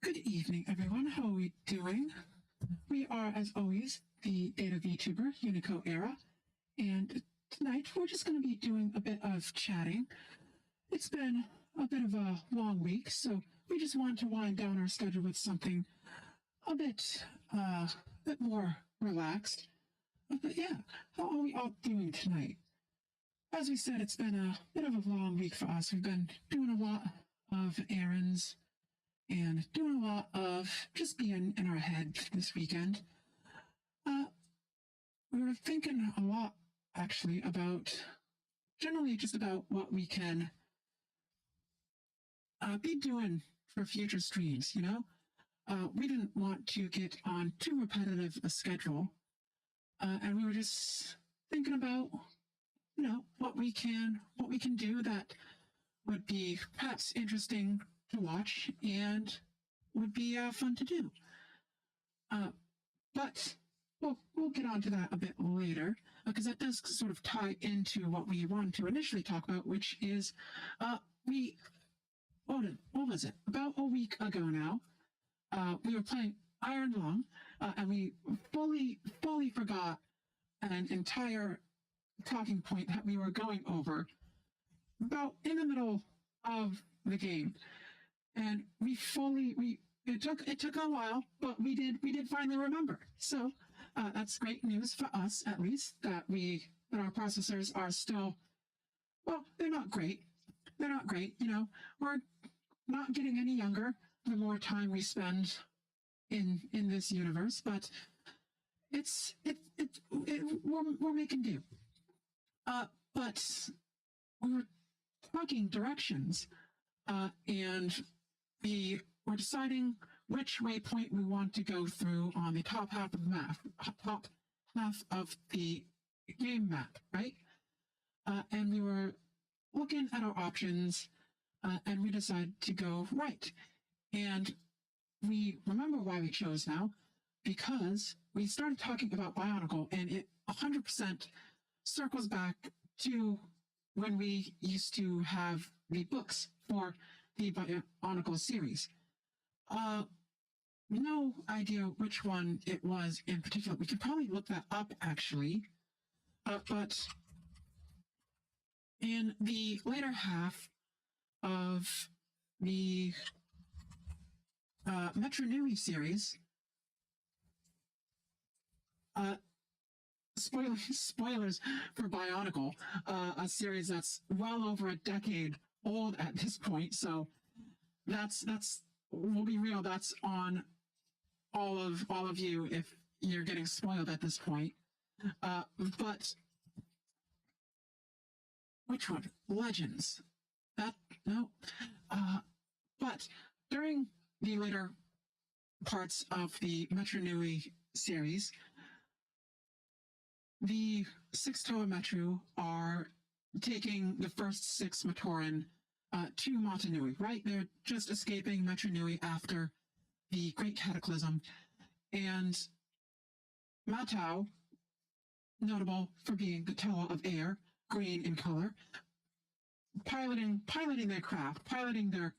Good evening, everyone. How are we doing? We are, as always, the Data VTuber Unico Era, and tonight we're just going to be doing a bit of chatting. It's been a bit of a long week, so we just wanted to wind down our schedule with something a bit more relaxed. But yeah, how are we all doing tonight? As we said, it's been a bit of a long week for us. We've been doing a lot of errands and doing a lot of just being in our head this weekend. Uh, we were thinking a lot, actually, about generally just about what we can be doing for future streams, you know? We didn't want to get on too repetitive a schedule, and we were just thinking about, what we can do that would be perhaps interesting to watch and would be fun to do. But we'll get on to that a bit later because that does sort of tie into what we wanted to initially talk about, which is we what was it, about a week ago now, we were playing Iron Lung, and we fully forgot an entire talking point that we were going over about in the middle of the game, and it took a while, but we did finally remember. So that's great news for us, at least, that our processors are still, well, they're not great. They're not great. We're not getting any younger the more time we spend in this universe, but we're making do. But we were talking directions, and we were deciding which waypoint we want to go through on the top half of the map, top half of the game map, right? And we were looking at our options, and we decided to go right. And we remember why we chose now, because we started talking about Bionicle, and it 100% circles back to when we used to have the books for the Bionicle series. No idea which one it was in particular. We could probably look that up, actually. But in the later half of the Metro Nui series, spoilers for Bionicle, a series that's well over a decade old at this point. So that's we'll be real. That's on all of you if you're getting spoiled at this point. But which one? Legends. That no. But during the later parts of the Metro Nui series, the 6 Toa Metru are taking the first 6 Matoran to Motunui, right? They're just escaping Metro Nui after the Great Cataclysm. And Matau, notable for being the Toa of Air, green in color, piloting their craft, piloting their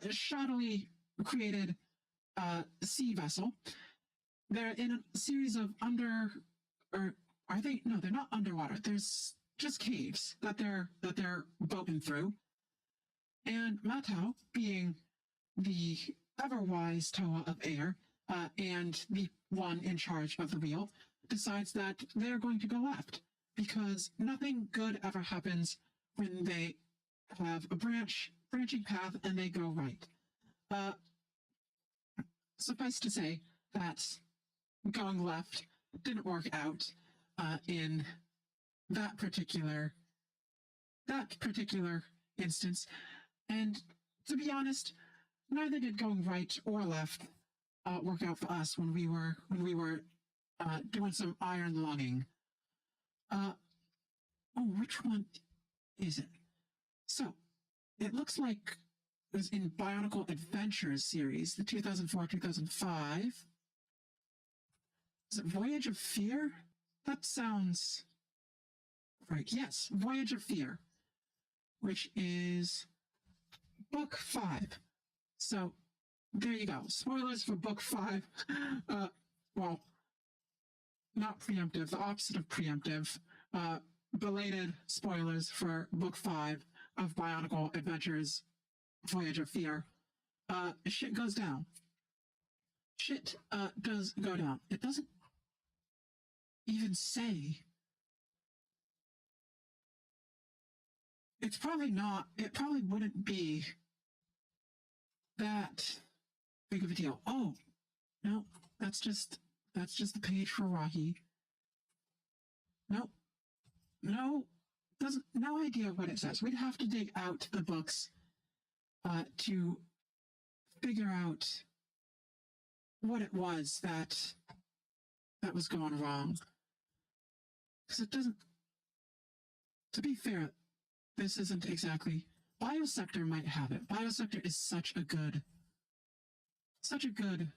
shoddily created sea vessel. They're in a series of or are they? No, they're not underwater. There's just caves that they're boating through. And Matau, being the ever-wise Toa of Air, and the one in charge of the wheel, decides that they're going to go left, because nothing good ever happens when they have a branching path and they go right. Suffice to say that going left didn't work out in that particular instance, and to be honest, neither did going right or left work out for us when we were doing some iron lunging. Which one is it? So it looks like it was in Bionicle Adventures series, the 2004-2005. Is it Voyage of Fear? That sounds right. Yes, Voyage of Fear, which is book 5. So there you go. Spoilers for book 5. Well, not preemptive, the opposite of preemptive. Belated spoilers for book 5 of Bionicle Adventures Voyage of Fear. Shit goes down. Shit does go down. It doesn't even say. It's probably not, it probably wouldn't be that big of a deal. Oh, no, that's just the page for Rahi. No, no idea what it says. We'd have to dig out the books to figure out what it was that was going wrong. Because it doesn't, to be fair, this isn't exactly, Biosector might have it. Biosector is such a good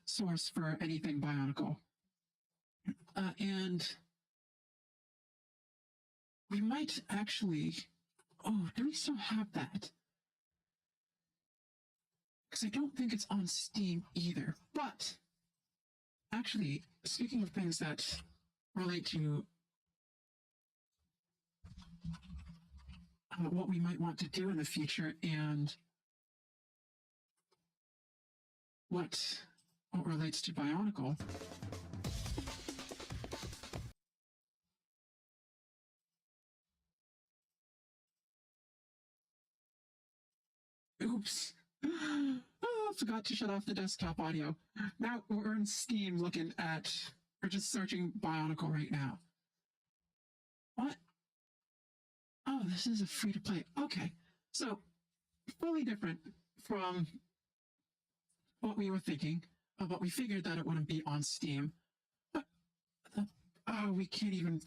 source for anything Bionicle. And we might actually, oh, do we still have that? Because I don't think it's on Steam either. But actually, speaking of things that relate to what we might want to do in the future and what relates to Bionicle. Oops. Oh, forgot to shut off the desktop audio. Now we're in Steam looking at, we're just searching Bionicle right now. What? Oh, this is a free-to-play. Okay, so fully different from what we were thinking, but we figured that it wouldn't be on Steam. But oh, we can't even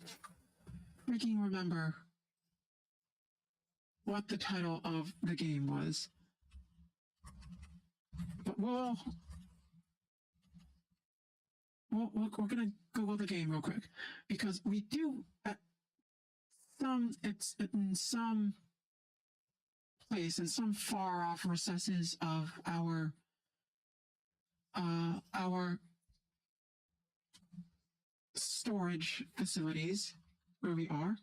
freaking remember what the title of the game was. But we're gonna Google the game real quick because we do it's in some place in some far off recesses of our storage facilities where we are.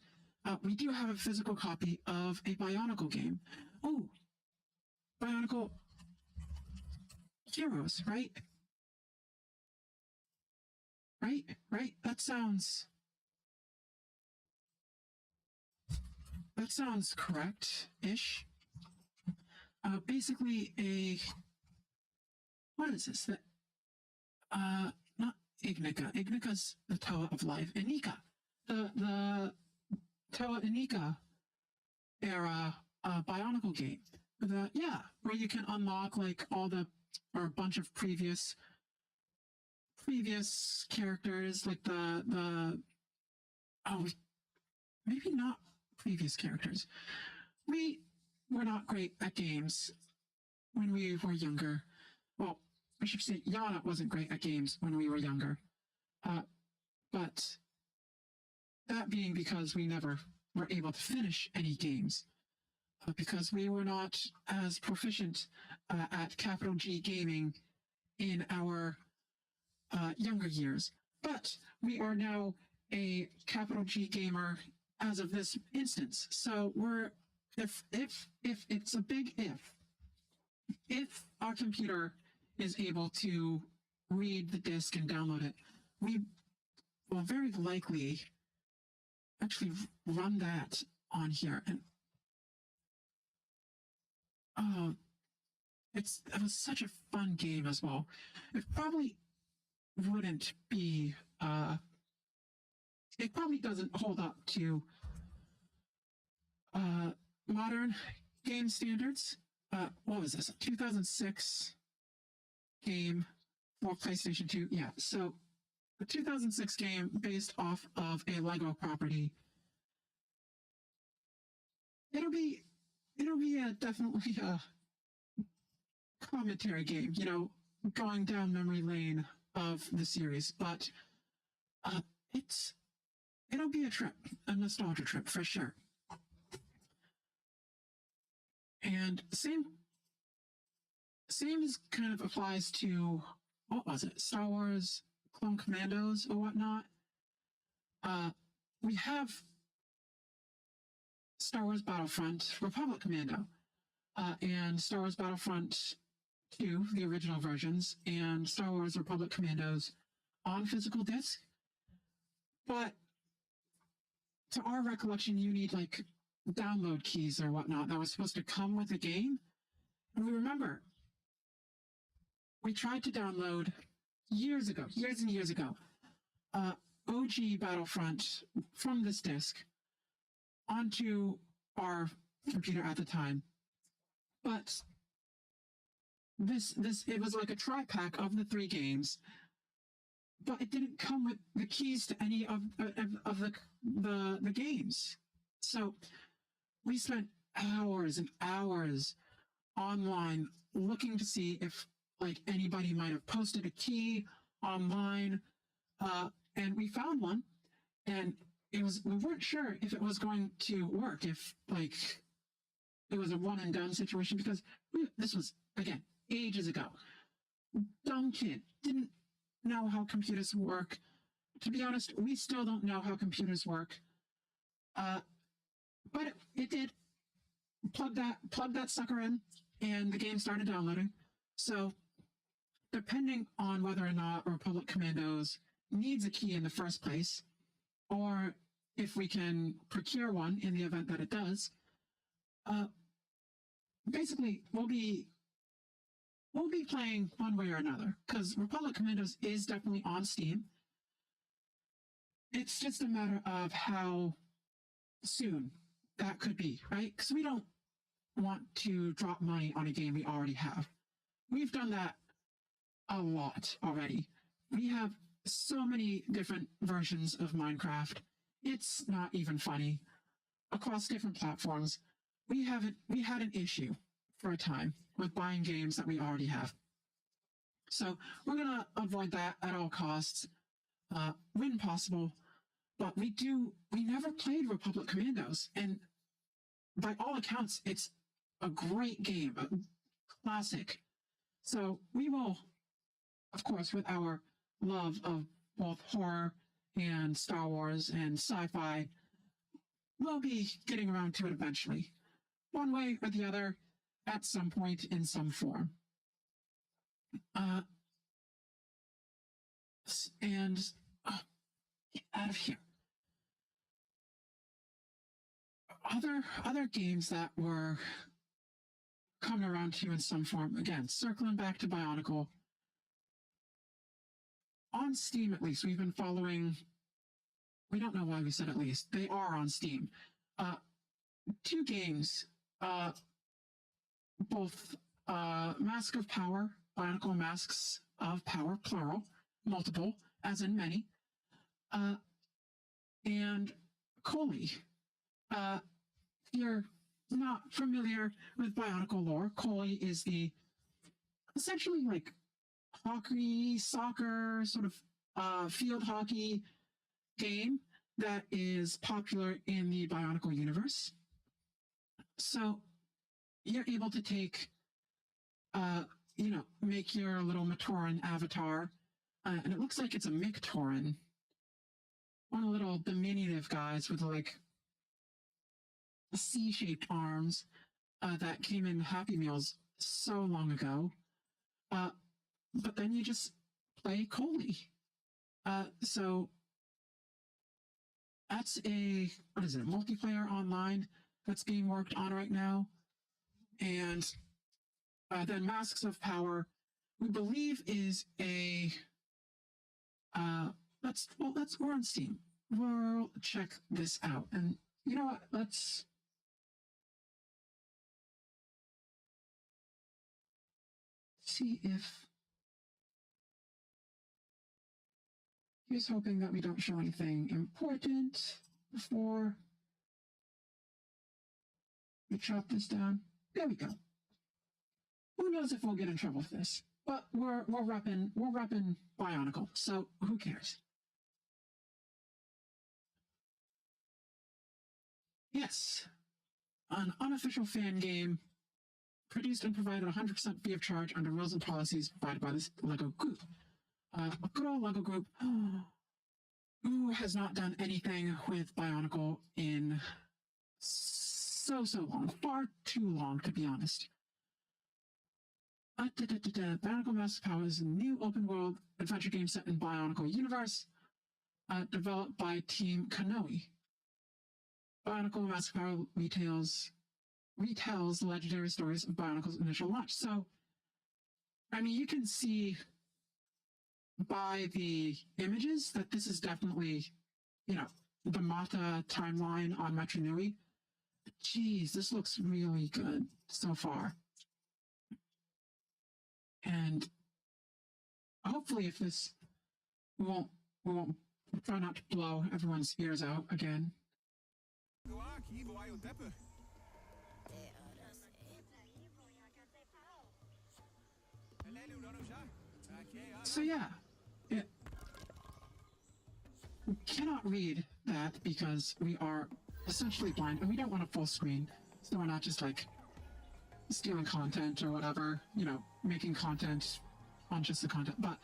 We do have a physical copy of a Bionicle game. Oh, Bionicle Heroes, right? Right? That sounds correct-ish. Basically what is this? Not Ignika. Ignika's the Toa of Life. Inika. The Toa Inika era Bionicle game. Where you can unlock like all the, or a bunch of previous characters, like maybe not previous characters. We were not great at games when we were younger. Well, I should say Yana wasn't great at games when we were younger. But that being because we never were able to finish any games. Because we were not as proficient at capital G gaming in our younger years. But we are now a capital G gamer as of this instance. So if it's a big if our computer is able to read the disk and download it, we will very likely actually run that on here. And it was such a fun game as well. It probably wouldn't be it probably doesn't hold up to modern game standards. What was this? A 2006 game for PlayStation 2. Yeah, so a 2006 game based off of a Lego property. It'll be definitely a commentary game, going down memory lane of the series, but it'll be a trip, a nostalgia trip for sure. And same Same as kind of applies to, what was it, Star Wars Clone Commandos or whatnot. We have Star Wars Battlefront Republic Commando, and Star Wars Battlefront 2, the original versions, and Star Wars Republic Commandos on physical disc. But to our recollection, you need like download keys or whatnot that was supposed to come with the game. And we remember we tried to download years and years ago, OG Battlefront from this disc onto our computer at the time. But it was like a tri-pack of the 3 games, but it didn't come with the keys to any of the games. So we spent hours and hours online looking to see if like anybody might have posted a key online, and we found one, and we weren't sure if it was going to work, if like it was a one and done situation, because this was, again, ages ago. Dumb kid, didn't know how computers work. To be honest, we still don't know how computers work. But it did. Plug that sucker in, and the game started downloading. So depending on whether or not Republic Commandos needs a key in the first place, or if we can procure one in the event that it does, basically we'll be playing one way or another, because Republic Commandos is definitely on Steam. It's just a matter of how soon that could be, right? Because we don't want to drop money on a game we already have. We've done that a lot already. We have so many different versions of Minecraft. It's not even funny. Across different platforms, we had an issue for a time with buying games that we already have. So we're going to avoid that at all costs, when possible. But we never played Republic Commandos, and by all accounts, it's a great game, a classic. So we will, of course, with our love of both horror and Star Wars and sci-fi, we'll be getting around to it eventually, one way or the other, at some point in some form. And get out of here. Other games that were coming around to you in some form, again, circling back to Bionicle. On Steam, at least, we've been following, we don't know why we said at least, they are on Steam. 2 games, both Mask of Power, Bionicle Masks of Power, plural, multiple, as in many, and Koli. If you're not familiar with Bionicle lore, Koli is the essentially like hockey, soccer, sort of field hockey game that is popular in the Bionicle universe. So you're able to take, make your little Matoran avatar, and it looks like it's a Mictoran, one of the little diminutive guys with like C-shaped arms that came in Happy Meals so long ago. But then you just play Koli. So that's a multiplayer online that's being worked on right now. And then Masks of Power, we believe, is a we're on Steam. We'll check this out. And you know what? Let's see if, here's hoping that we don't show anything important before we chop this down. There we go. Who knows if we'll get in trouble with this? But we're repping Bionicle, so who cares? Yes, an unofficial fan game produced and provided 100% free of charge under rules and policies provided by this LEGO group. A good old LEGO group who has not done anything with Bionicle in so long, far too long, to be honest. Bionicle Massive Power is a new open-world adventure game set in Bionicle universe, developed by Team Konoe. Bionicle Massive Power retells the legendary stories of Bionicle's initial launch. So, I mean, you can see by the images that this is definitely, the Mata timeline on Metro Nui. Jeez, this looks really good so far. And hopefully if this won't try not to blow everyone's ears out again. So yeah, we cannot read that because we are essentially blind and we don't want a full screen, so we're not just like stealing content or whatever, making content on just the content. But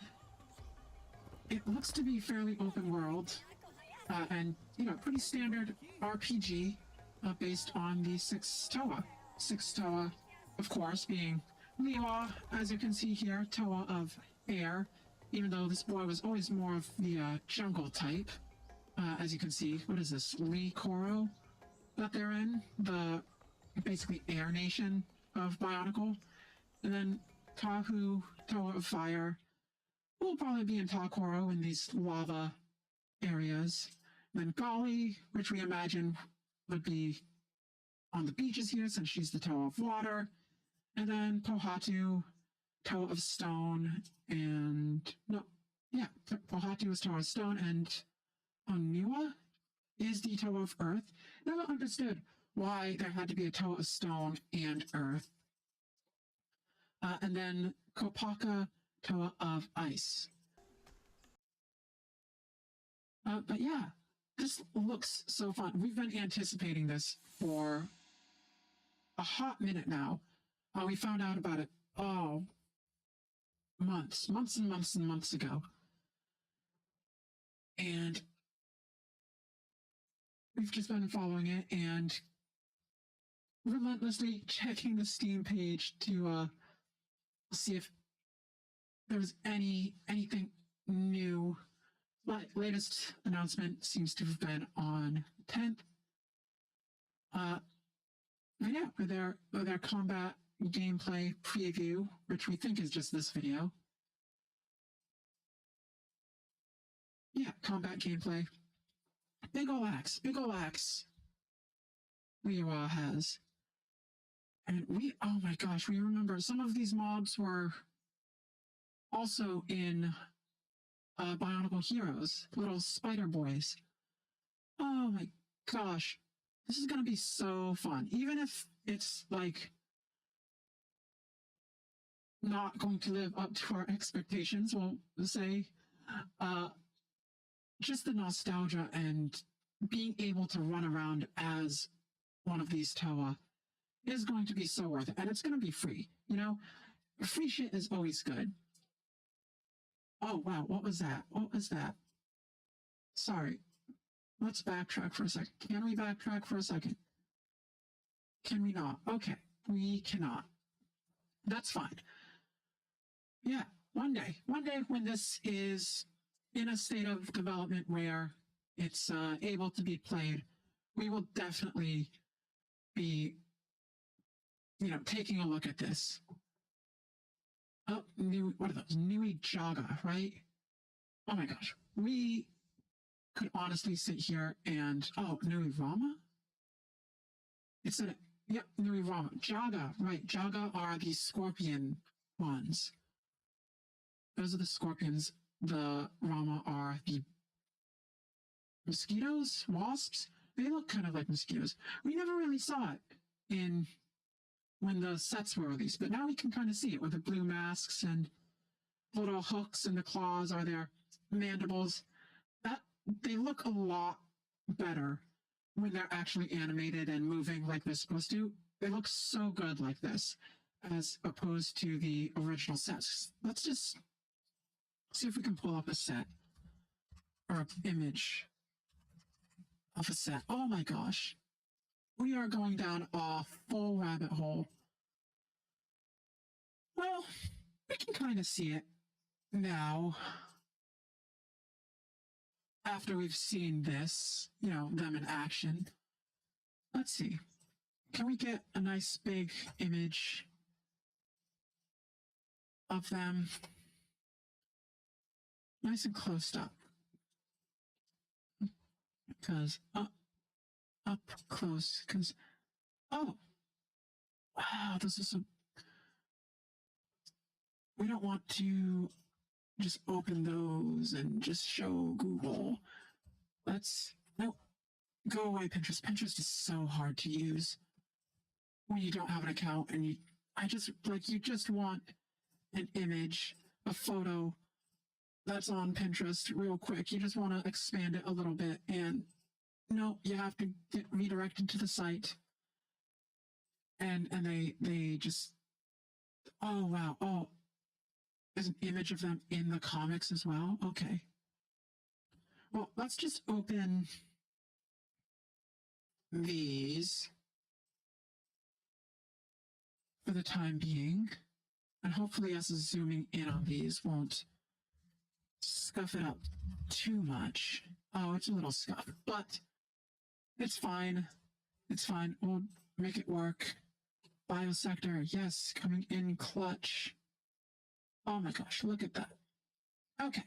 it looks to be fairly open world and pretty standard RPG based on the Six Toa. Six Toa, of course, being Liwa, as you can see here, Toa of Air, even though this boy was always more of the jungle type. As you can see, what is this, Lee Koro that they're in? The basically air nation of Bionicle. And then Tahu, Toa of Fire, will probably be in Takoro in these lava areas. And then Gali, which we imagine would be on the beaches here since she's the Toa of Water. And then Pohatu, Toa of Stone, Pohatu is Toa of Stone, and Onua is the Toa of Earth. Never understood why there had to be a Toa of Stone and Earth. And then Kopaka, Toa of Ice. But yeah, this looks so fun. We've been anticipating this for a hot minute now. We found out about it, months and months ago. And we've just been following it and relentlessly checking the Steam page to see if there's anything new. But latest announcement seems to have been on 10th. With their combat gameplay preview, which we think is just this video. Yeah, combat gameplay. Big ol' axe. Liwa has. And oh my gosh, we remember some of these mobs were also in Bionicle Heroes, little spider boys. Oh my gosh, this is gonna be so fun. Even if it's like not going to live up to our expectations, we'll say, just the nostalgia and being able to run around as one of these Toa is going to be so worth it. And it's going to be free, Free shit is always good. Oh, wow, what was that? Sorry. Let's backtrack for a second. Can we backtrack for a second? Can we not? Okay, we cannot. That's fine. Yeah, one day when this is in a state of development where it's able to be played, we will definitely be, taking a look at this. Oh, what are those? Nui Jaga, right? Oh my gosh. We could honestly sit here and, Nui Rama? It said, yep, Nui Rama. Jaga, right. Jaga are the scorpion ones. Those are the scorpions. The Rama are the mosquitoes, wasps. They look kind of like mosquitoes. We never really saw it when the sets were released, but now we can kind of see it with the blue masks and little hooks and the claws are their mandibles. They look a lot better when they're actually animated and moving like they're supposed to. They look so good like this. as opposed to the original sets. Let's just see if we can pull up a set or an image of a set. Oh my gosh. We are going down a full rabbit hole. Well, we can kind of see it now. After we've seen this, them in action. Let's see. Can we get a nice big image of them? Nice and close up. Because up close, because, oh, wow, this is we don't want to just open those and just show Google. No, go away, Pinterest. Pinterest is so hard to use when you don't have an account and you just want an image, a photo that's on Pinterest real quick. You just want to expand it a little bit, and no, you have to get redirected to the site. And they just, oh wow, oh, there's an image of them in the comics as well. Okay. Well, let's just open these for the time being, and hopefully us zooming in on these won't scuff it up too much. Oh, it's a little scuffed, but it's fine. It's fine. We'll make it work. Biosector, yes, coming in clutch. Oh my gosh, look at that. Okay.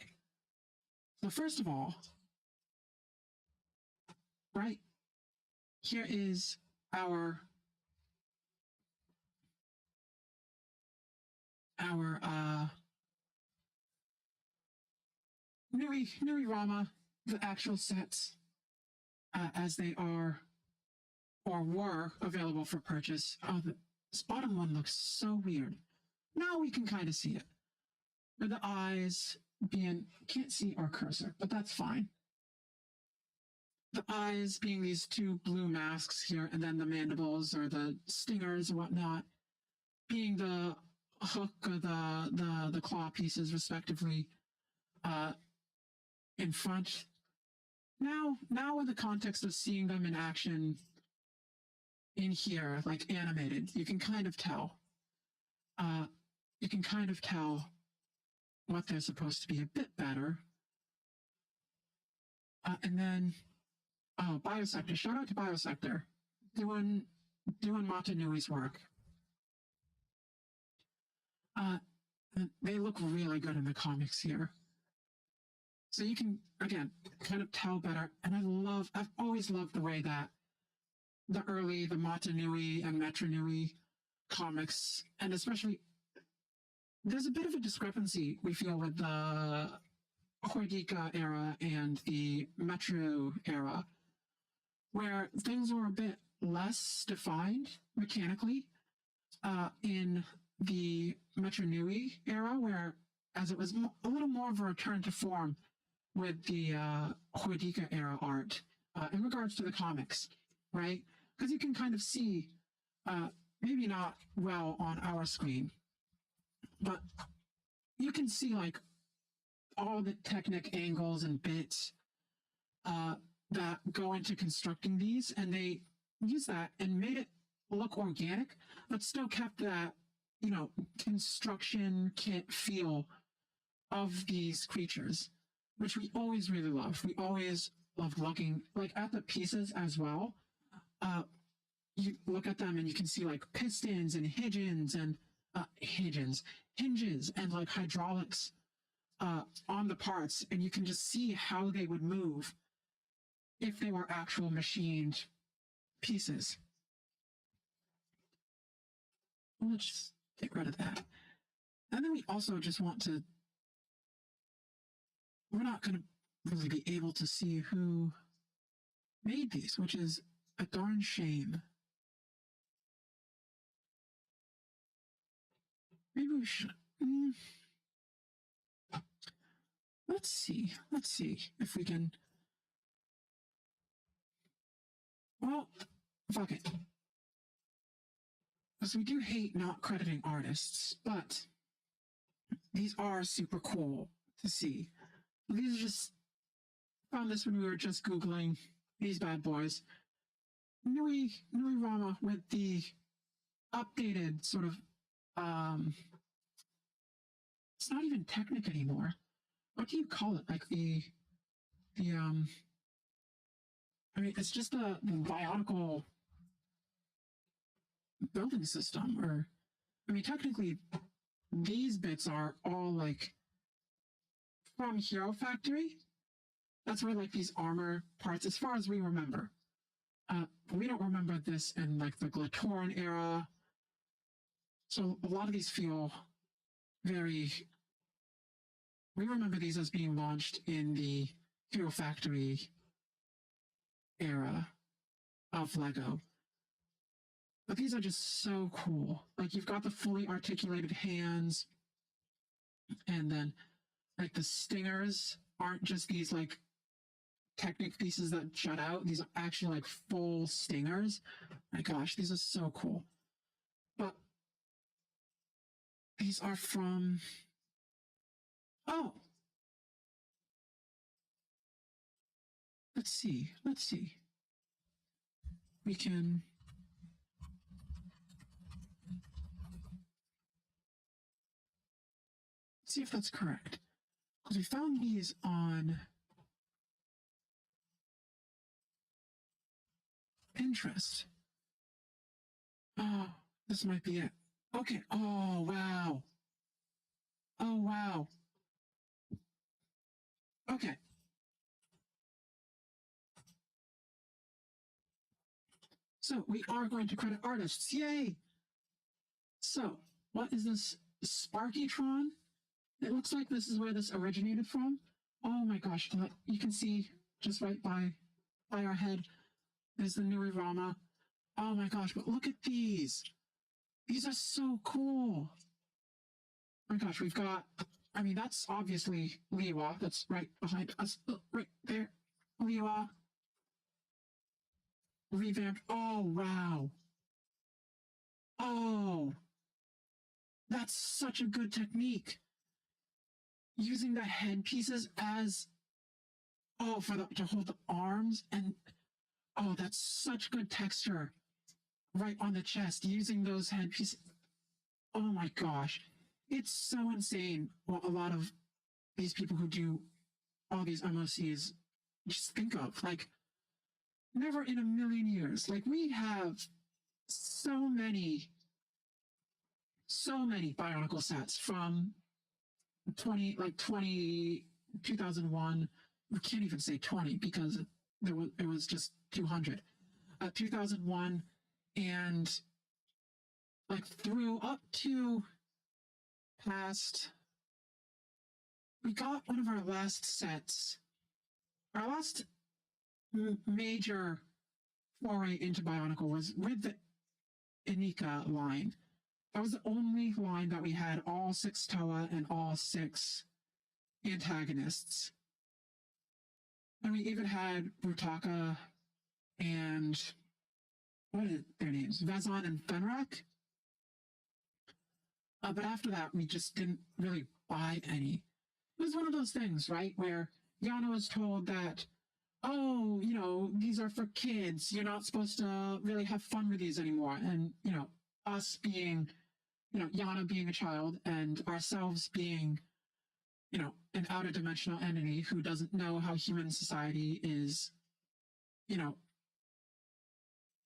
So first of all, right here is our Nui Rama, the actual sets as they are or were available for purchase. Oh, this bottom one looks so weird. Now we can kind of see it. Where the eyes can't see our cursor, but that's fine. The eyes being these two blue masks here, and then the mandibles or the stingers and whatnot being the hook or the claw pieces respectively in front. Now in the context of seeing them in action in here, like animated, you can kind of tell. You can kind of tell what they're supposed to be a bit better. And then, Biosector. Shout out to Biosector. Doing Mata Nui's work. They look really good in the comics here. So you can, again, kind of tell better. And I've always loved the way that the Mata Nui and Metro Nui comics, and especially, there's a bit of a discrepancy we feel with the Hoidika era and the Metro era, where things were a bit less defined mechanically in the Metro Nui era, where as it was a little more of a return to form with the Hoidika era art in regards to the comics, right? Because you can kind of see, maybe not well on our screen, but you can see like all the technic angles and bits that go into constructing these, and they use that and made it look organic, but still kept that, construction kit feel of these creatures, which we always really love. We always love looking like at the pieces as well. You look at them and you can see like pistons and hinges and like hydraulics on the parts, and you can just see how they would move if they were actual machined pieces. Let's just get rid of that. And then we also just want to, we're not going to really be able to see who made these, which is a darn shame. Maybe we should. Let's see if we can. Well, fuck it. because we do hate not crediting artists, but these are super cool to see. These are just found this when we were just Googling these bad boys. Nui Rama with the updated sort of it's not even Technic anymore. What do you call it? Like the I mean it's just the Bionicle building system, or I mean technically these bits are all like from Hero Factory. That's where like these armor parts, as far as we remember. We don't remember this in like the Glatoran era. So a lot of these feel very. We remember these as being launched in the Hero Factory era of Lego. But these are just so cool. Like you've got the fully articulated hands, and then like the stingers aren't just these like Technic pieces that jut out. These are actually like full stingers. My gosh, these are so cool. But these are from. Oh. Let's see. We can. See if that's correct. Because we found these on Pinterest. Oh, this might be it. Okay. Oh, wow. Okay. So we are going to credit artists. Yay! So, what is this? Sparkytron? It looks like this is where this originated from. Oh my gosh. You can see just right by our head. There's the Nui Rama. Oh my gosh, but look at these. These are so cool. Oh my gosh, we've got, I mean, that's obviously Liwa. That's right behind us. Oh, right there. Liwa. Revamped. Oh, wow. Oh, that's such a good technique. Using the headpieces as, to hold the arms, and, oh, that's such good texture. Right on the chest, using those headpieces. Oh my gosh. It's so insane what a lot of these people who do all these MOCs just think of. Like, never in a million years. Like, we have so many Bionicle sets from 2001. We can't even say 20 because it was just 200. 2001 and like through up to past. We got one of our last sets. Our last major foray into Bionicle was with the Inika line. That was the only line that we had all 6 Toa and all 6 antagonists. And we even had Brutaka and what are their names? Vezon and Fenrak. But after that, we just didn't really buy any. It was one of those things, right, where Yana was told that, oh, these are for kids. You're not supposed to really have fun with these anymore. And, us being, Yana being a child and ourselves being, an outer-dimensional entity who doesn't know how human society is,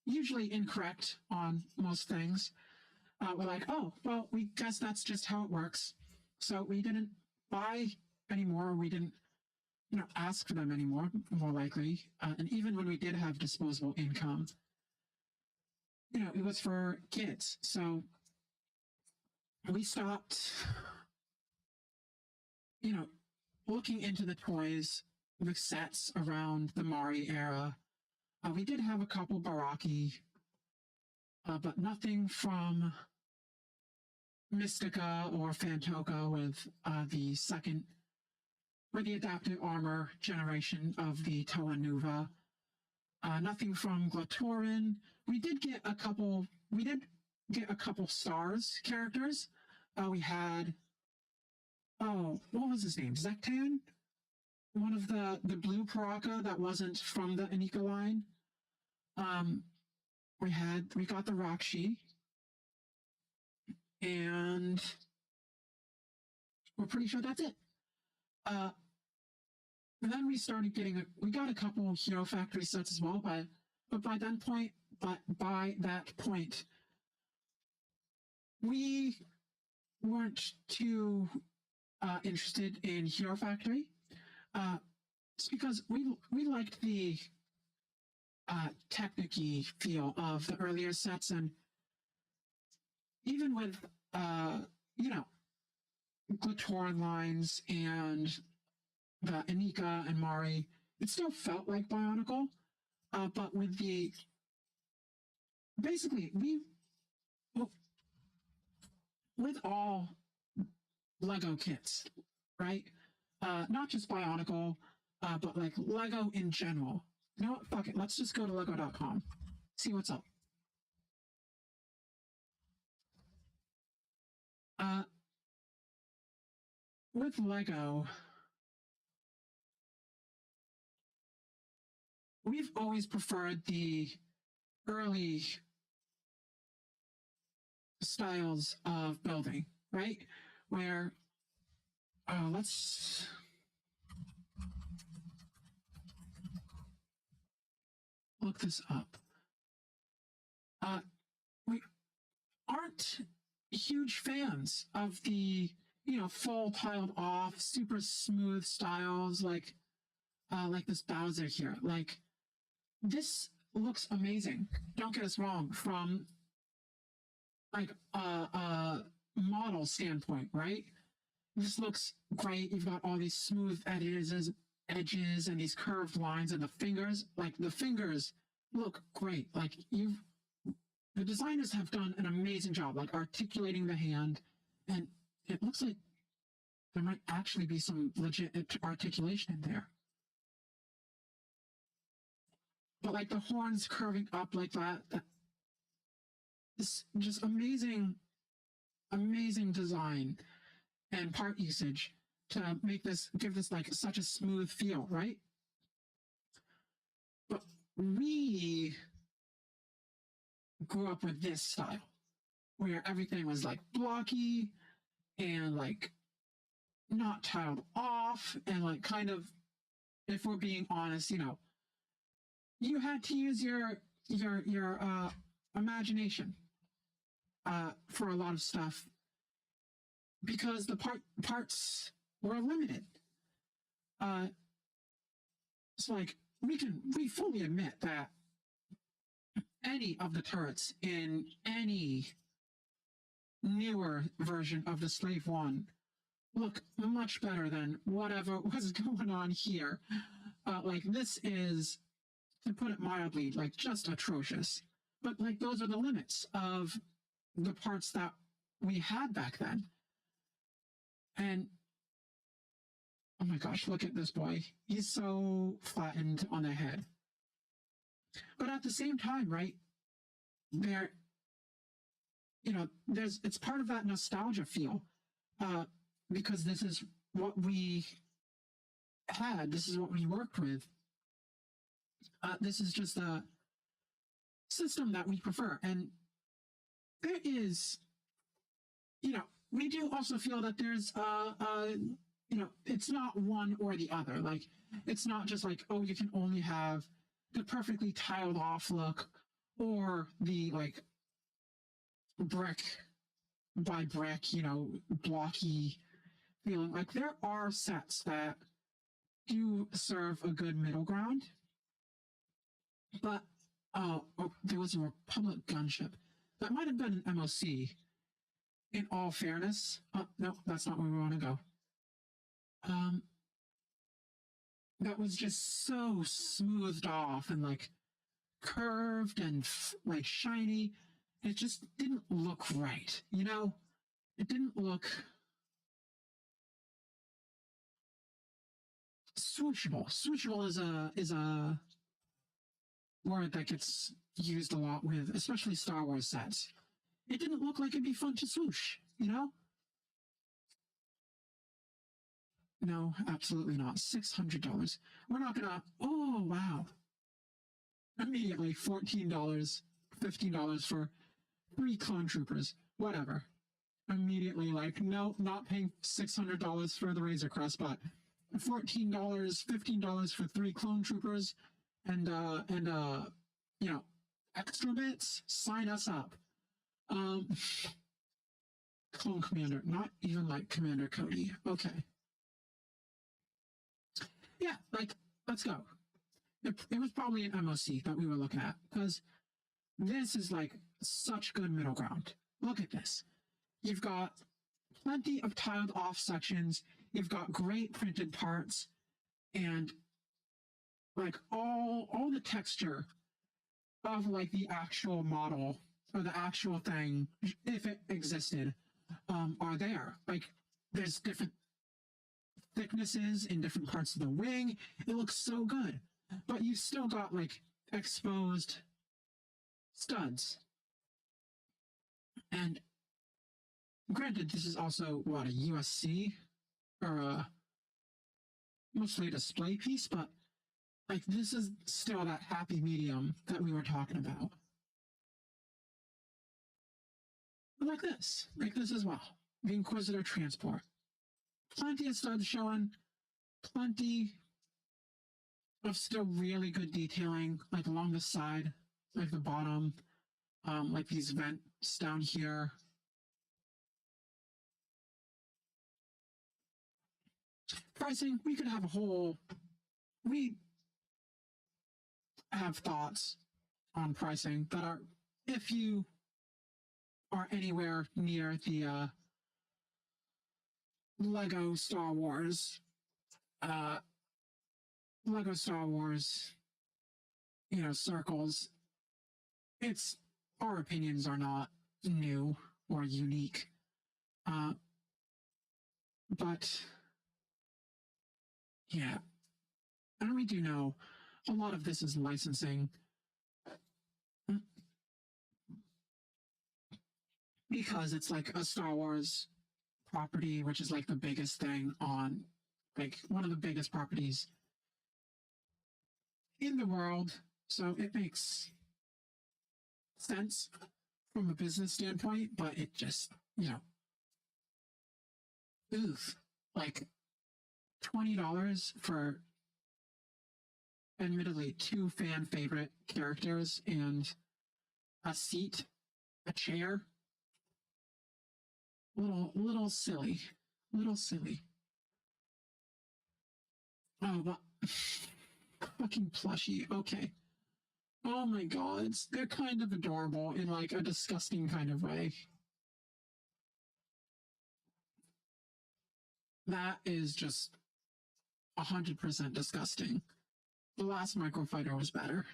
usually incorrect on most things. We're like, oh, well, we guess that's just how it works. So we didn't buy anymore. We didn't, ask for them anymore, more likely. And even when we did have disposable income, it was for kids. So we stopped, looking into the toys, the sets around the Mari era. We did have a couple Baraki, but nothing from Mystica or Fantoka with the second, or the adaptive armor generation of the Toa Nuva. Nothing from Glatoran. We did get a couple, we did get a couple stars characters. We had, oh, what was his name? Zektan? One of the blue Paraka that wasn't from the Anika line. Um, we got the Rakshi, and we're pretty sure that's it. And then we started getting we got a couple Hero Factory sets as well, but by that point, we weren't too interested in Hero Factory. It's because we liked the technique feel of the earlier sets, and even with you know, Glatoran lines and the Anika and Mari, it still felt like Bionicle. But with the basically with all Lego kits, right? Not just Bionicle, but like Lego in general. You know what? Fuck it. Let's just go to Lego.com. See what's up. With Lego, we've always preferred the early styles of building, right? Where, let's look this up. We aren't huge fans of the, full tiled off, super smooth styles like this Bowser here. Like, this looks amazing. Don't get us wrong, from like a model standpoint, right? This looks great. You've got all these smooth edges and these curved lines, and the fingers look great. Like, the designers have done an amazing job, like articulating the hand, and it looks like there might actually be some legit articulation in there. But like the horns curving up like that this just amazing design and part usage to give this like such a smooth feel, right? But we grew up with this style where everything was like blocky and like not tiled off, and like kind of, if we're being honest, you had to use your imagination for a lot of stuff because the parts were limited. It's like we fully admit that any of the turrets in any newer version of the Slave One look much better than whatever was going on here. Like, this is, to put it mildly, like just atrocious. But like, those are the limits of the parts that we had back then. And oh my gosh, look at this boy. He's so flattened on the head. But at the same time, right, it's part of that nostalgia feel, because this is what we had, this is what we worked with. This is just a system that we prefer. And there is, we do also feel that there's, it's not one or the other. Like, it's not just like, oh, you can only have the perfectly tiled off look or the like brick by brick, blocky feeling. Like, there are sets that do serve a good middle ground. But there was a Republic gunship that might have been an MOC. In all fairness, no, that's not where we want to go. That was just so smoothed off and like curved and like shiny. It just didn't look right, It didn't look swooshable. Swooshable is a word that gets used a lot with, especially Star Wars sets. it didn't look like it'd be fun to swoosh, you know? No, absolutely not. $600. We're not gonna. Oh wow! Immediately $14, $15 for 3 clone troopers. Whatever. Immediately, like, no, not paying $600 for the Razor Crest, but $14, $15 for 3 clone troopers, and you know, extra bits. Sign us up. Clone Commander, not even like Commander Cody. Okay. Yeah, like, let's go. It was probably an MOC that we were looking at, because this is like such good middle ground. Look at this. You've got plenty of tiled off sections. You've got great printed parts, and like all the texture of like the actual model or the actual thing, if it existed, are there. Like, there's different thicknesses in different parts of the wing. It looks so good, but you still got like exposed studs. And granted, this is also what, a USC or a mostly a display piece, but like, this is still that happy medium that we were talking about. Like this as well. The Inquisitor transport. Plenty of studs showing, plenty of still really good detailing, like along the side, like the bottom, like these vents down here. Pricing, we could have we have thoughts on pricing that are, if you are anywhere near the Lego Star Wars, you know, circles, our opinions are not new or unique. But yeah, and we do know a lot of this is licensing. Because it's like a Star Wars property, which is like the biggest thing on, like, one of the biggest properties in the world. So it makes sense from a business standpoint, but it just, you know, oof, like $20 for admittedly 2 fan favorite characters and a seat, a chair. Little silly. Oh, but fucking plushie. Okay. Oh my god, they're kind of adorable in like a disgusting kind of way. That is just 100% disgusting. The last Microfighter was better.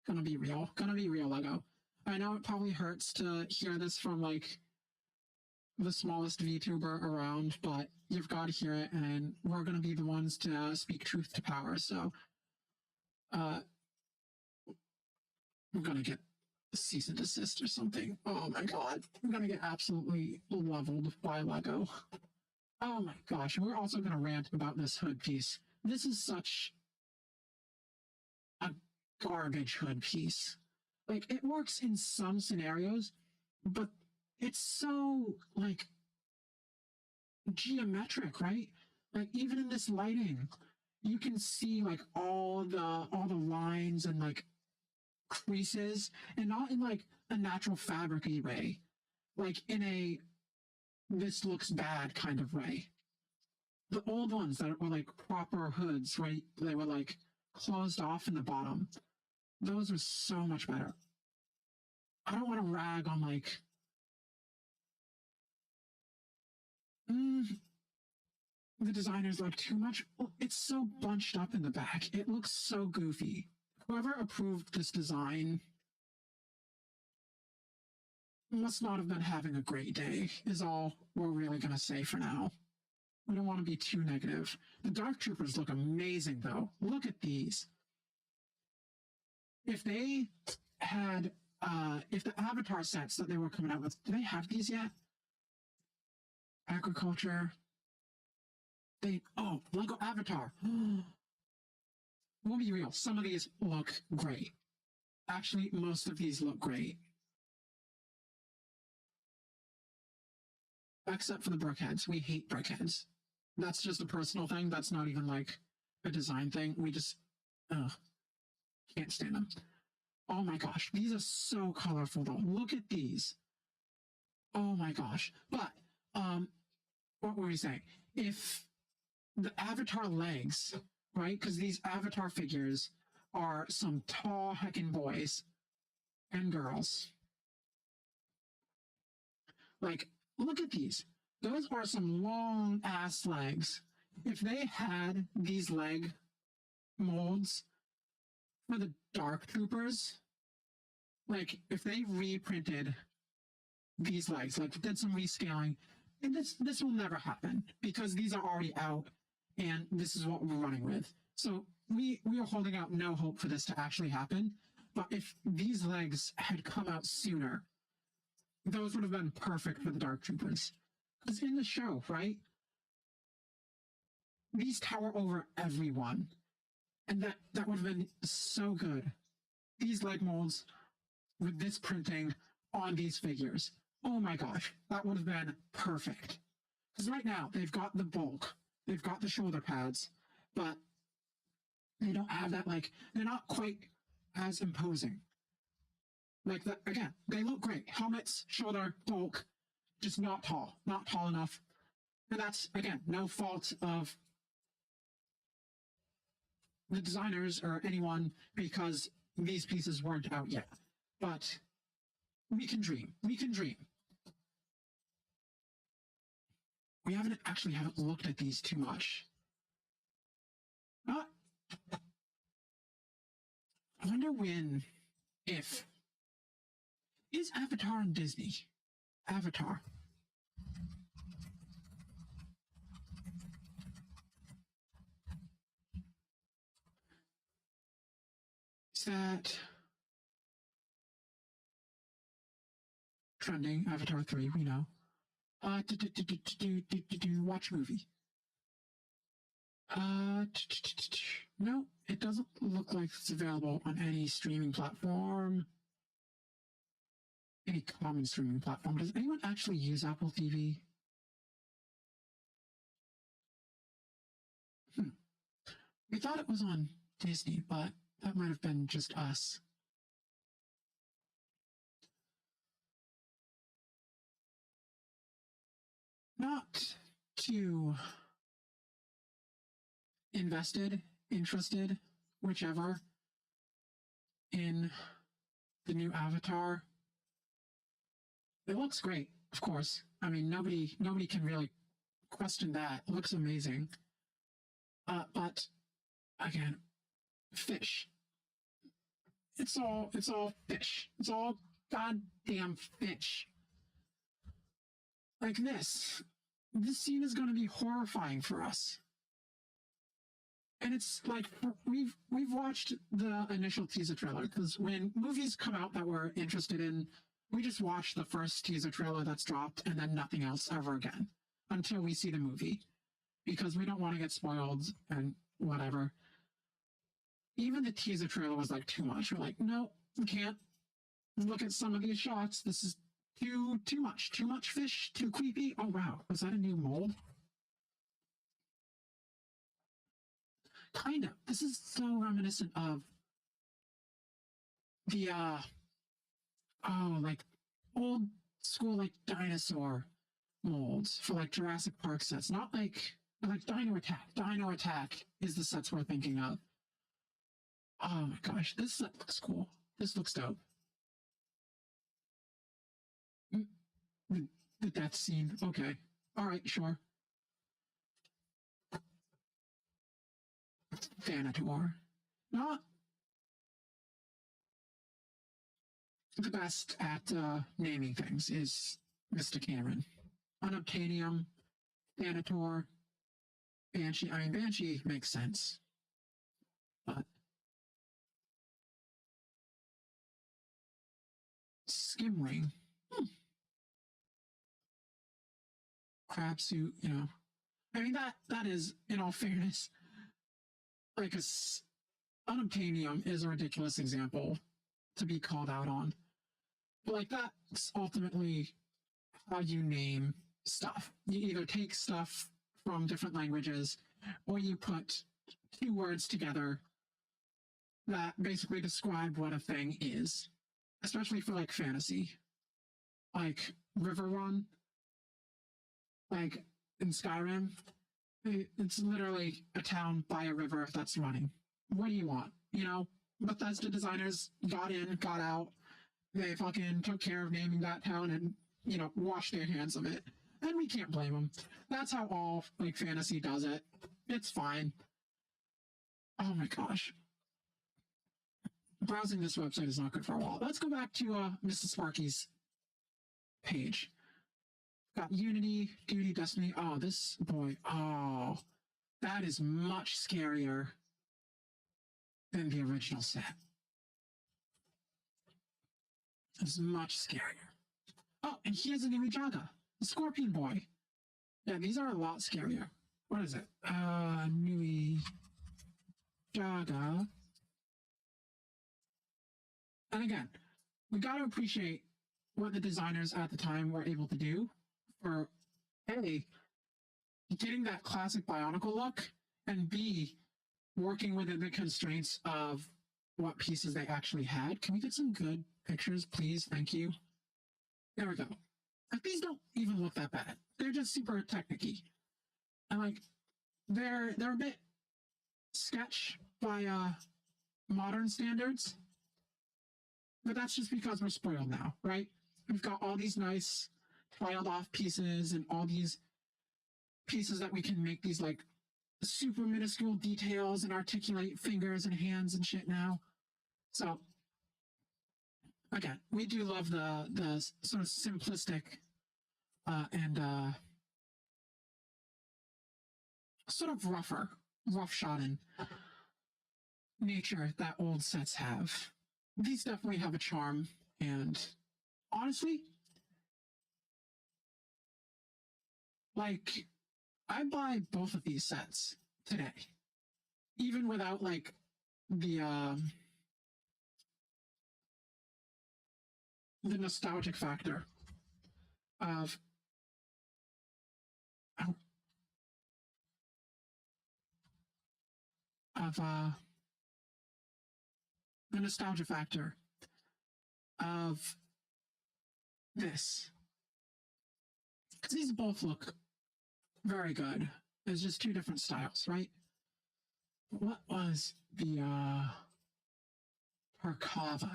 Gonna be real, Lego. I know it probably hurts to hear this from like the smallest VTuber around, but you've got to hear it, and we're gonna be the ones to speak truth to power. So, I'm gonna get a cease and desist or something. Oh my god, I'm gonna get absolutely leveled by Lego. Oh my gosh, we're also gonna rant about this hood piece. This is such a garbage hood piece. Like, it works in some scenarios, but it's so like geometric, right? Like, even in this lighting, you can see like all the lines and like creases, and not in like a natural fabric-y way, like in a this looks bad kind of way. The old ones that were like proper hoods, right? They were like closed off in the bottom. Those are so much better. I don't want to rag on like the designers like too much. It's so bunched up in the back. It looks so goofy. Whoever approved this design must not have been having a great day, is all we're really going to say for now. We don't want to be too negative. The Dark Troopers look amazing, though. Look at these. If they had if the Avatar sets that they were coming out with, do they have these yet? Agriculture. Lego Avatar. We'll be real. Some of these look great. Actually, most of these look great. Except for the brickheads. We hate brickheads. That's just a personal thing. That's not even like a design thing. We just, can't stand them. Oh my gosh. These are so colorful though. Look at these. Oh my gosh. But, what were we saying? If the Avatar legs, right? Because these Avatar figures are some tall heckin' boys and girls. Like, look at these. Those are some long ass legs. If they had these leg molds for the Dark Troopers, like if they reprinted these legs, like did some rescaling, and this will never happen because these are already out and this is what we're running with. So we are holding out no hope for this to actually happen. But if these legs had come out sooner, those would have been perfect for the Dark Troopers. Because in the show, right? These tower over everyone. And that would have been so good. These leg molds with this printing on these figures. Oh my gosh, that would have been perfect. Because right now, they've got the bulk. They've got the shoulder pads. But they don't have that, like, they're not quite as imposing. Like, that, again, they look great. Helmets, shoulder, bulk, just not tall enough. And that's, again, no fault of the designers or anyone because these pieces weren't out yet. But we can dream. We can dream. We haven't looked at these too much. I wonder if is Avatar on Disney? Avatar. Is that trending? Avatar 3, we know. Watch movie. No, it doesn't look like it's available on any streaming platform. Any common streaming platform. Does anyone actually use Apple TV? We thought it was on Disney, but that might have been just us. Not too interested, whichever, in the new Avatar. It looks great, of course. I mean, nobody can really question that. It looks amazing. But again, fish. It's all fish. It's all goddamn fish. Like this. This scene is going to be horrifying for us. And it's like we've watched the initial teaser trailer because when movies come out that we're interested in, we just watch the first teaser trailer that's dropped and then nothing else ever again until we see the movie because we don't want to get spoiled and whatever. Even the teaser trailer was like too much. We're like, no, we can't look at some of these shots. This is too much fish, too creepy. Oh wow, was that a new mold? Kind of. This is so reminiscent of the like old school like dinosaur molds for like Jurassic Park sets. Not like Dino Attack. Dino Attack is the sets we're thinking of. Oh my gosh, this set looks cool. This looks dope. The death scene. Okay. All right, sure. Thanator. Not the best at naming things is Mr. Cameron. Unobtainium, Thanator, Banshee. I mean, Banshee makes sense. But skim ring. Crab suit, you know. I mean, that is, in all fairness, like unobtainium is a ridiculous example to be called out on. But like that's ultimately how you name stuff. You either take stuff from different languages or you put two words together that basically describe what a thing is, especially for like fantasy. Like River Run, like in Skyrim, it's literally a town by a river that's running. What do you want? You know, Bethesda designers got in, got out. They fucking took care of naming that town and, you know, washed their hands of it. And we can't blame them. That's how all, like, fantasy does it. It's fine. Oh my gosh. Browsing this website is not good for a while. Let's go back to Mrs. Sparky's page. Got Unity, Duty, Destiny. Oh, this boy. Oh, that is much scarier than the original set. It's much scarier. Oh, and he has a new Jaga, the Scorpion Boy. Yeah, these are a lot scarier. What is it? Nui Jaga. And again, we got to appreciate what the designers at the time were able to do for A, getting that classic Bionicle look, and B, working within the constraints of what pieces they actually had. Can we get some good pictures, please? Thank you. There we go. Like, these don't even look that bad. They're just super technicky. And like they're a bit sketch by modern standards. But that's just because we're spoiled now, right? We've got all these nice tiled off pieces and all these pieces that we can make these like super minuscule details and articulate fingers and hands and shit now. So again, we do love the sort of simplistic and sort of roughshod nature that old sets have. These definitely have a charm, and honestly, like, I buy both of these sets today, even without like the nostalgic factor of the nostalgia factor of this. Because these both look very good. There's just two different styles, right? What was the Tarkava?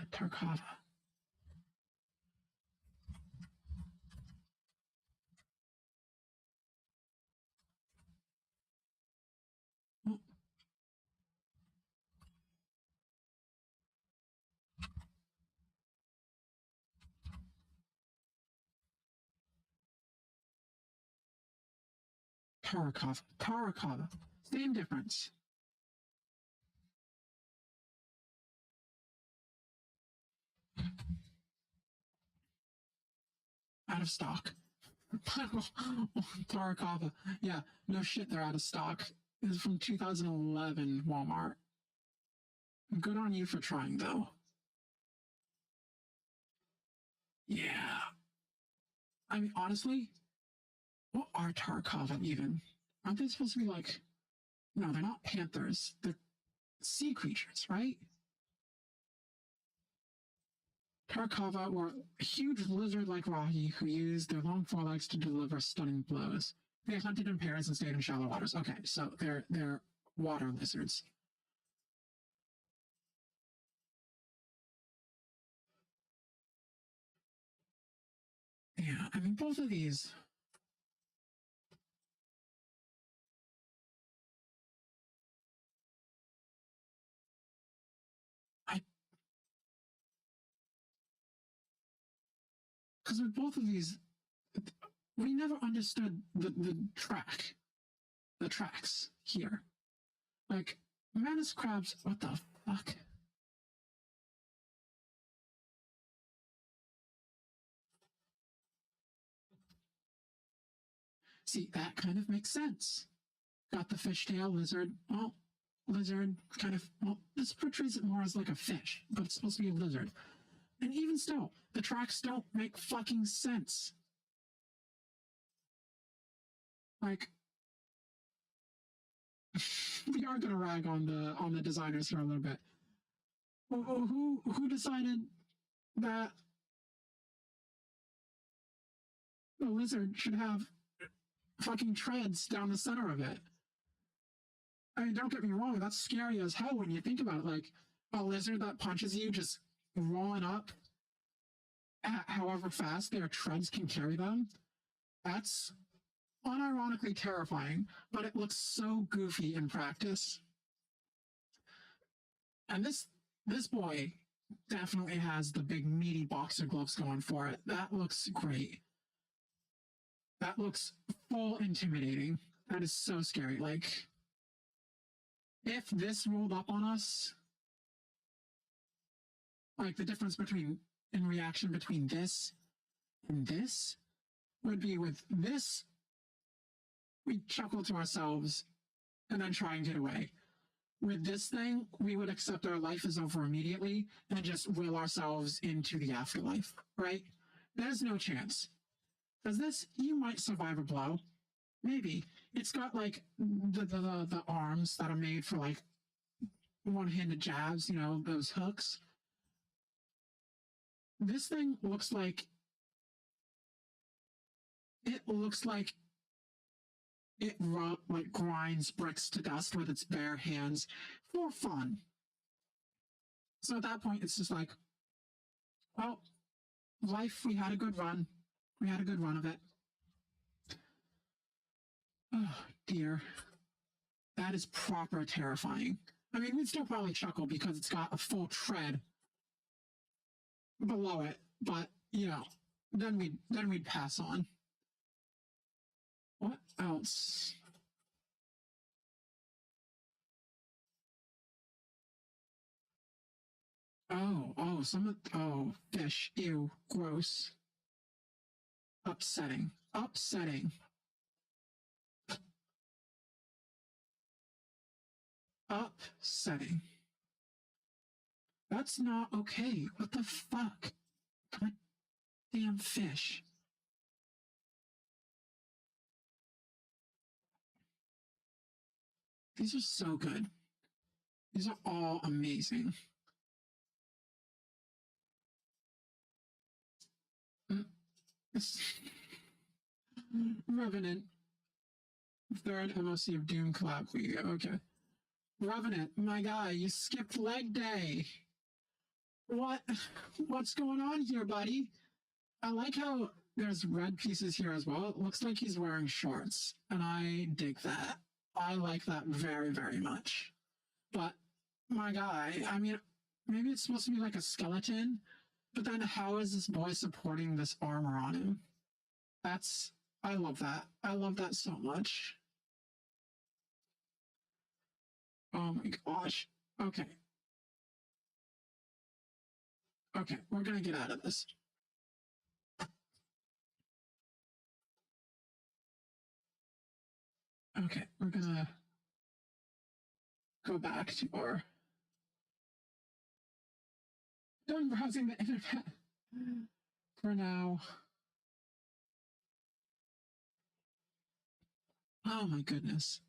Tarakava. Same difference. Out of stock. Tarakava. Yeah, no shit, they're out of stock. This is from 2011 Walmart. Good on you for trying, though. Yeah. I mean, honestly, what are Tarkava even? Aren't they supposed to be like... No, they're not panthers. They're sea creatures, right? Tarkava were huge lizard-like rahi who used their long forelegs to deliver stunning blows. They hunted in pairs and stayed in shallow waters. Okay, so they're water lizards. Yeah, I mean, both of these... Because with both of these, we never understood the tracks here. Like, Manus crabs, what the fuck? See, that kind of makes sense. Got the fishtail lizard. Well, lizard kind of, well, this portrays it more as like a fish, but it's supposed to be a lizard. And even still, the tracks don't make fucking sense. Like, we are gonna rag on the designers here a little bit. Who decided that the lizard should have fucking treads down the center of it? I mean, don't get me wrong, that's scary as hell when you think about it. Like, a lizard that punches you just rolling up at however fast their treads can carry them. That's unironically terrifying, but it looks so goofy in practice. And this boy definitely has the big meaty boxer gloves going for it. That looks great. That looks full intimidating. That is so scary. Like, if this rolled up on us, like the difference between in reaction between this and this would be with this, we'd chuckle to ourselves and then try and get away. With this thing, we would accept our life is over immediately and just will ourselves into the afterlife, right? There's no chance. Because this, you might survive a blow. Maybe. It's got like the arms that are made for like one-handed jabs, you know, those hooks. This thing looks like it like grinds bricks to dust with its bare hands for fun. So at that point, it's just like, well, life, we had a good run. We had a good run of it. Oh, dear. That is proper terrifying. I mean, we'd still probably chuckle because it's got a full tread below it, but, you know, then we'd pass on. What else? Fish. Ew, gross. Upsetting. Upsetting. Upsetting. That's not okay. What the fuck? God damn fish. These are so good. These are all amazing. Revenant. Third MOC of Doom collab. Okay. Revenant, my guy, you skipped leg day. What's going on here, buddy? I like how there's red pieces here as well. It looks like he's wearing shorts, and I dig that. I like that very, very much. But my guy, I mean, maybe it's supposed to be like a skeleton, but then how is this boy supporting this armor on him? I love that. I love that so much. Oh my gosh. Okay. Okay, we're gonna get out of this. Okay, we're gonna go back to our done browsing the internet for now. Oh my goodness.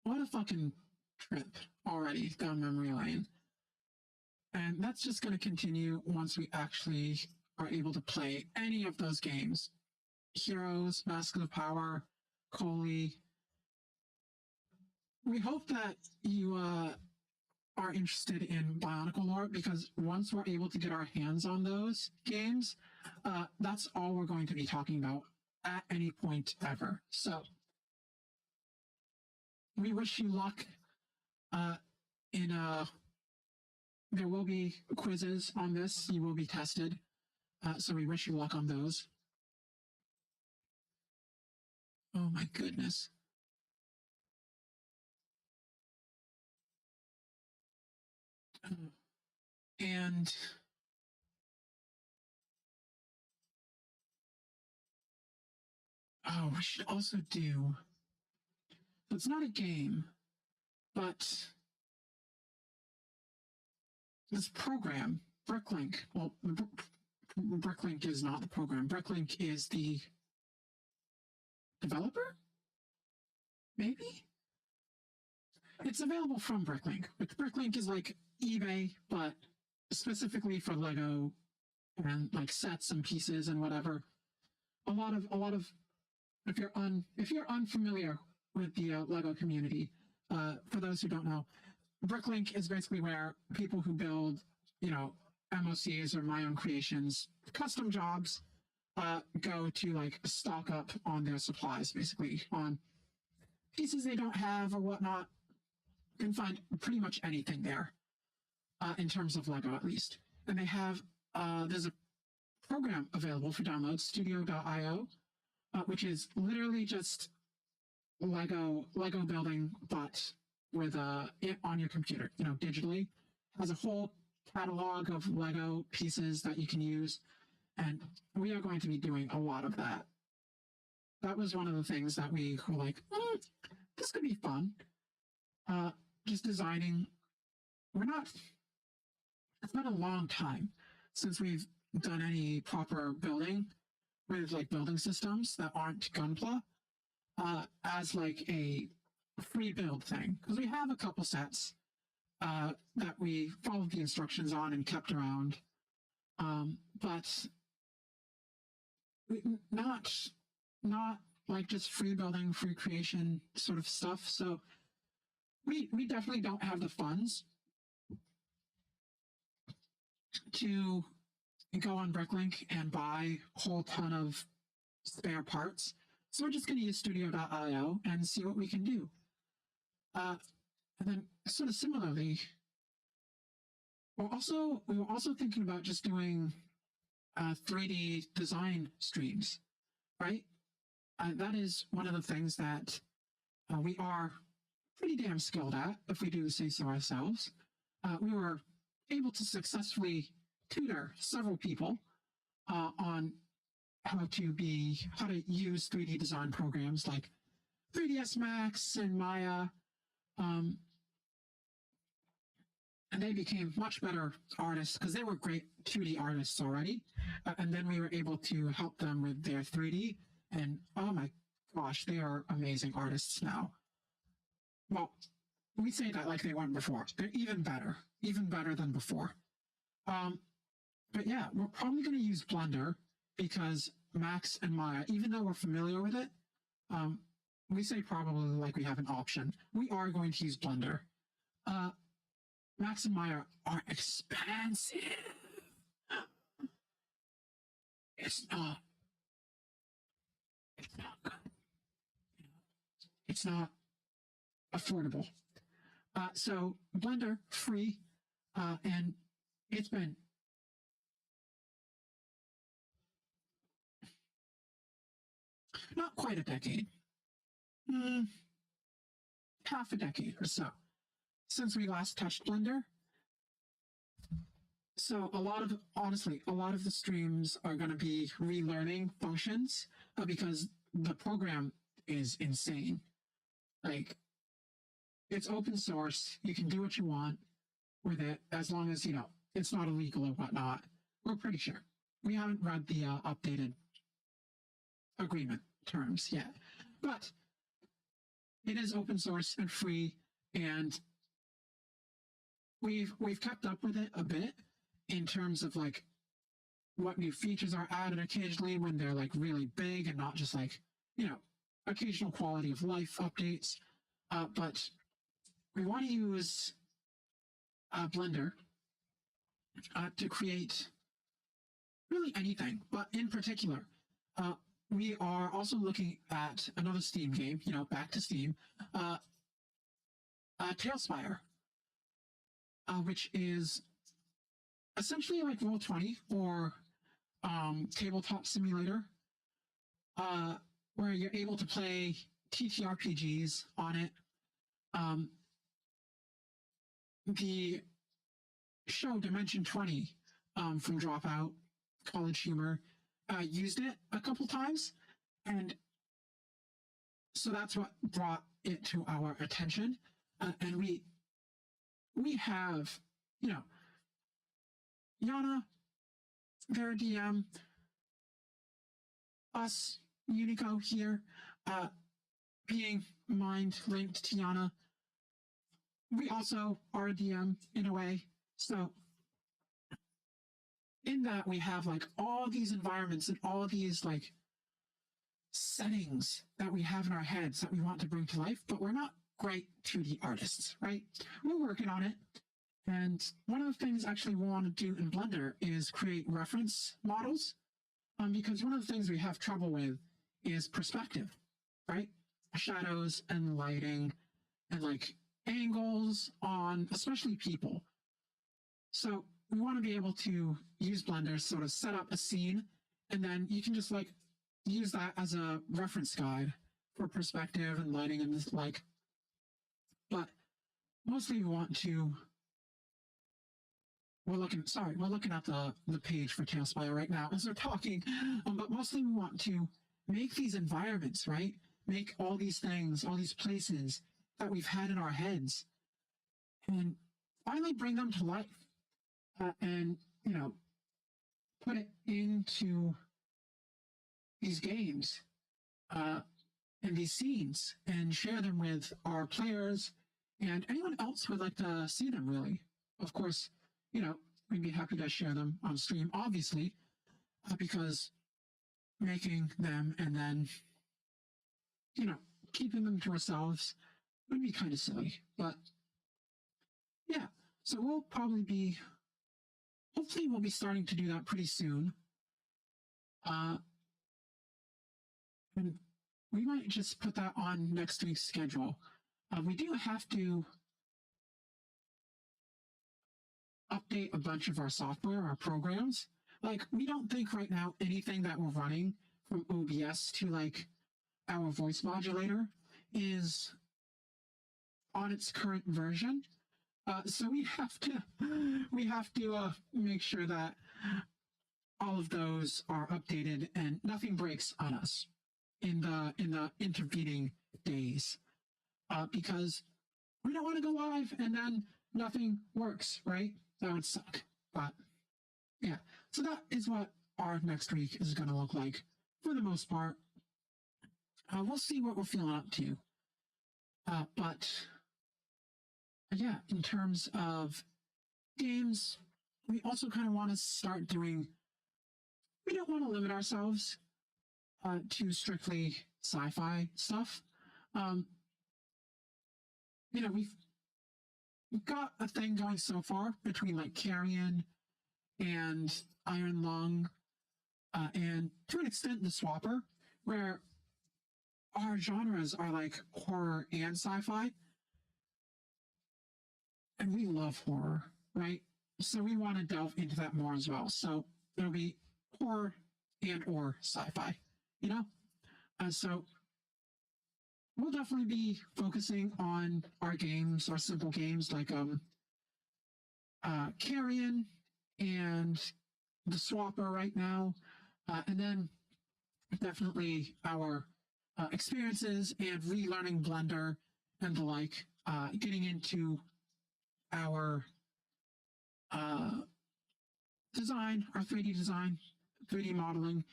What a fucking trip already down memory lane. And that's just going to continue once we actually are able to play any of those games. Heroes, Masks of Power, Coley. We hope that you are interested in Bionicle lore, because once we're able to get our hands on those games, that's all we're going to be talking about at any point ever. So we wish you luck in there will be quizzes on this. You will be tested. So we wish you luck on those. Oh my goodness. And Oh, we should also do. It's not a game, but this program, Bricklink. Well, Bricklink is not the program. Bricklink is the developer? Maybe? It's available from Bricklink. Bricklink is like eBay, but specifically for Lego and like sets and pieces and whatever. A lot of if you're unfamiliar with the Lego community, for those who don't know, Bricklink is basically where people who build, MOCs or my own creations, custom jobs, go to like stock up on their supplies, basically on pieces they don't have or whatnot. You can find pretty much anything there, in terms of Lego at least. And they have there's a program available for download, Studio.io, which is literally just Lego building, but with it on your computer, digitally. Has a whole catalog of Lego pieces that you can use, and we are going to be doing a lot of that. That was one of the things that we were like, this could be fun. Just designing. It's been a long time since we've done any proper building with like building systems that aren't Gunpla, as like a free build thing. Because we have a couple sets that we followed the instructions on and kept around. But not like just free building, free creation sort of stuff. So we definitely don't have the funds to go on Bricklink and buy a whole ton of spare parts. So we're just going to use Studio.io and see what we can do. And then sort of similarly, we were also thinking about just doing 3D design streams, right? That is one of the things that we are pretty damn skilled at, if we do say so ourselves. We were able to successfully tutor several people on how to use 3D design programs like 3ds Max and Maya, and they became much better artists because they were great 2D artists already, and then we were able to help them with their 3D, and oh my gosh, they are amazing artists now. Well, we say that like they weren't before. They're even better than before. But yeah, we're probably going to use Blender because Max and Maya, even though we're familiar with it, we say probably like we have an option. We are going to use Blender. Max and Maya are expensive. It's not good. It's not affordable. So Blender, free, and it's been not quite a decade, half a decade or so since we last touched Blender. So a lot of the streams are going to be relearning functions because the program is insane. Like, it's open source. You can do what you want with it as long as, it's not illegal or whatnot. We're pretty sure. We haven't read the updated agreement terms yet, but it is open source and free, and we've kept up with it a bit in terms of like what new features are added occasionally when they're like really big and not just like, occasional quality of life updates. But we want to use Blender to create really anything, but in particular, we are also looking at another Steam game, back to Steam, Tailspire, which is essentially like Roll20 or tabletop simulator, where you're able to play TTRPGs on it. The show Dimension 20 from Dropout, College Humor, used it a couple times, and So that's what brought it to our attention. And we have, you know, Yana, their DM, us, Unico here, being mind linked to Yana. We also are a DM in a way. So in that we have like all these environments and all these like settings that we have in our heads that we want to bring to life, but we're not great 2D artists, right? We're working on it. And one of the things actually we want to do in Blender is create reference models, because one of the things we have trouble with is perspective, right? Shadows and lighting and like angles on especially people. So we want to be able to use Blender, sort of set up a scene, and then you can just like use that as a reference guide for perspective and lighting and this like. But mostly we want to. We're looking at the page for Tailspire right now as we're talking, but mostly we want to make these environments, right? Make all these things, all these places that we've had in our heads, and finally bring them to life, and you know, put it into these games, and these scenes, and share them with our players and anyone else who would like to see them. Really, of course. You know, we'd be happy to share them on stream, obviously, because making them and then, you know, keeping them to ourselves would be kind of silly. But yeah, so hopefully we'll be starting to do that pretty soon. And we might just put that on next week's schedule. We do have to update a bunch of our software, our programs. Like, we don't think right now anything that we're running from OBS to like our voice modulator is on its current version. So we have to make sure that all of those are updated and nothing breaks on us in the intervening days, because we don't want to go live and then nothing works, right? That would suck. But yeah, so that is what our next week is going to look like for the most part. We'll see what we're feeling up to. But yeah, in terms of games, we also kind of want to start doing, we don't want to limit ourselves to strictly sci-fi stuff. You know, we've got a thing going so far between like Carrion and Iron Lung, and to an extent the Swapper, where our genres are like horror and sci-fi, and we love horror, right? So we want to delve into that more as well. So it'll be horror and or sci-fi, you know? So we'll definitely be focusing on our games, our simple games like Carrion and the Swapper right now, and then definitely our experiences and relearning Blender and the like, getting into our design, our 3D design, 3D modeling,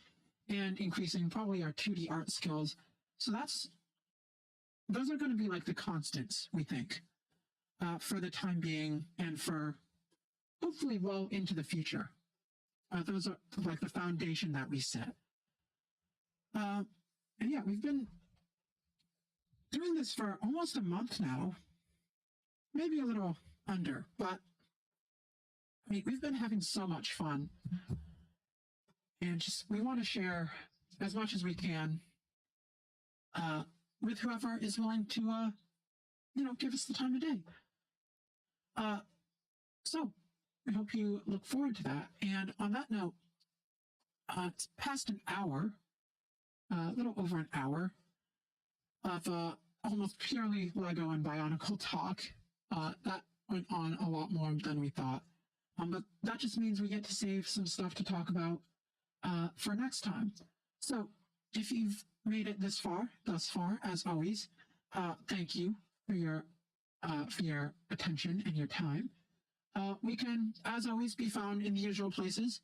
and increasing probably our 2D art skills. So those are going to be like the constants, we think, for the time being and for hopefully well into the future. Those are like the foundation that we set. And yeah, we've been doing this for almost a month now, maybe a little under, but I mean, we've been having so much fun, and just we want to share as much as we can with whoever is willing to, you know, give us the time of day. So I hope you look forward to that. And on that note, it's past an hour, a little over an hour of almost purely Lego and Bionicle talk. That went on a lot more than we thought. But that just means we get to save some stuff to talk about for next time. So if you've made it thus far, as always, thank you for your attention and your time. We can, as always, be found in the usual places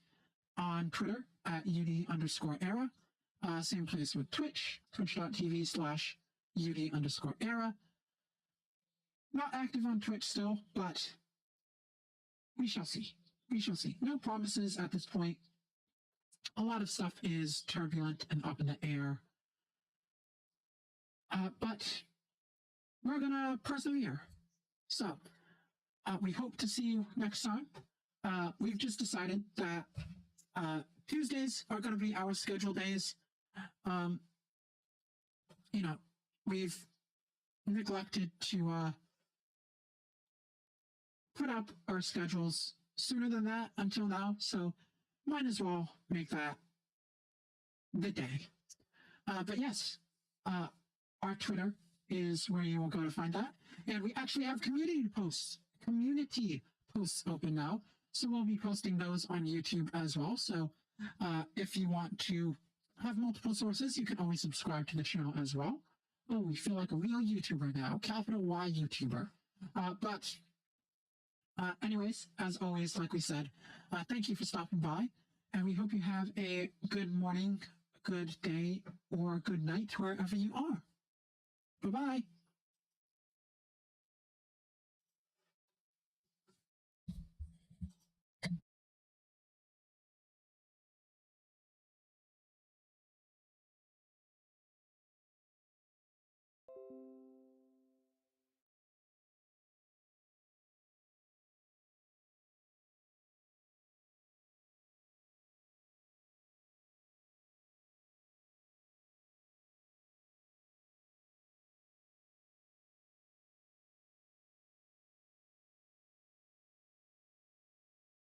on Twitter at UD_era. Same place with Twitch, twitch.tv/UD_era. Not active on Twitch still, but we shall see. We shall see. No promises at this point. A lot of stuff is turbulent and up in the air. But we're gonna persevere. So, we hope to see you next time. We've just decided that Tuesdays are going to be our scheduled days. We've neglected to put up our schedules sooner than that until now, so might as well make that the day. But yes, our Twitter is where you will go to find that. And we actually have community posts open now. So we'll be posting those on YouTube as well. So if you want to have multiple sources, you can always subscribe to the channel as well. Oh, we feel like a real YouTuber now, capital Y YouTuber. Anyways, as always, like we said, thank you for stopping by. And we hope you have a good morning, good day, or good night wherever you are. Bye-bye.